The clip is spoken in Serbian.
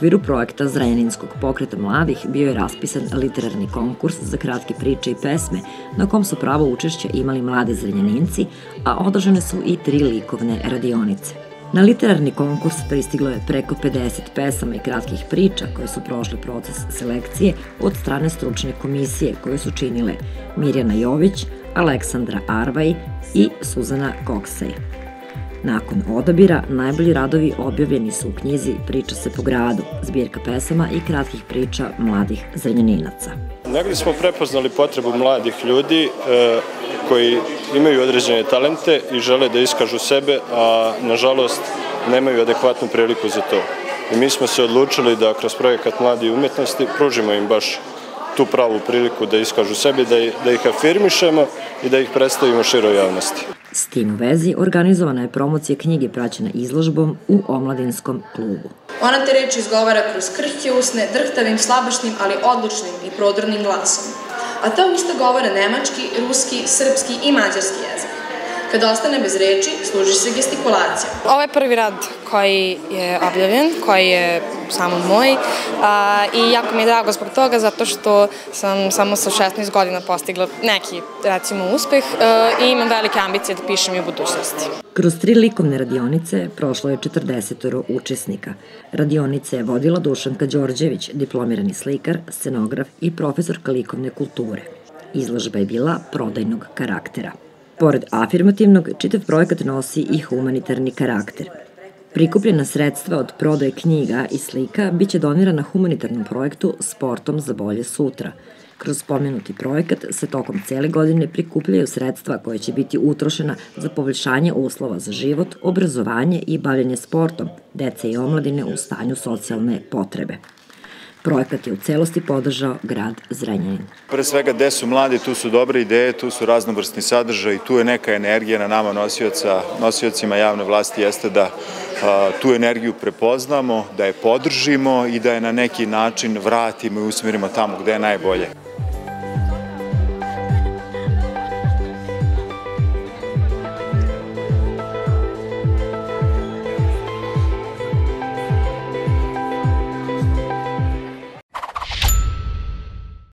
okviru projekta Zrenjaninskog pokreta mladih bio je raspisan literarni konkurs za kratke priče i pesme na kom su pravo učešća imali mladi Zrenjaninci, a održane su i 3 likovne radionice. Na literarni konkurs pristiglo je preko 50 pesama i kratkih priča koje su prošle proces selekcije od strane stručne komisije koje su činile Mirjana Jović, Aleksandra Arvaj i Suzana Koksej. Nakon odabira, najbolji radovi objavljeni su u knjizi Priča se po gradu, zbirka pesama i kratkih priča mladih Zrenjaninaca. Negdje smo prepoznali potrebu mladih ljudi koji imaju određene talente i žele da iskažu sebe, a nažalost nemaju adekvatnu priliku za to. I mi smo se odlučili da kroz projekat Mladi umjetnosti pružimo im baš tu pravu priliku da iskažu sebe, da ih afirmišemo i da ih predstavimo široj javnosti. S tim u vezi organizovana je promocija knjige praćena izložbom u Omladinskom klubu. Ona te reči izgovara kroz krhke usne, drhtavim, slabašnim, ali odlučnim i prodornim glasom. A ta usta govore nemački, ruski, srpski i mađarski jezik. Kada ostane bez reči, služi se gestikulacijom. Ovo je prvi rad koji je objavljen, koji je samo moj i jako mi je drago zbog toga zato što sam samo sa 16 godina postigla neki, recimo, uspeh i imam velike ambicije da pišem i u budućnosti. Kroz 3 likovne radionice prošlo je 40 učesnika. Radionice je vodila Dušanka Đorđević, diplomirani slikar, scenograf i profesorka likovne kulture. Izložba je bila prodajnog karaktera. Pored afirmativnog, čitav projekat nosi i humanitarni karakter. Prikupljena sredstva od prodaje knjiga i slika biće donirana humanitarnom projektu Sportom za bolje sutra. Kroz pomenuti projekat se tokom cele godine prikupljaju sredstva koje će biti utrošena za poboljšanje uslova za život, obrazovanje i bavljenje sportom, dece i omladine u stanju socijalne potrebe. Projekat je u celosti podržao grad Zrenjanin. Pre svega, gde su mladi, tu su dobre ideje, tu su raznovrsni sadržaj, tu je neka energija na nama nosiocima javne vlasti, jeste da tu energiju prepoznamo, da je podržimo i da je na neki način vratimo i usmerimo tamo gde je najbolje.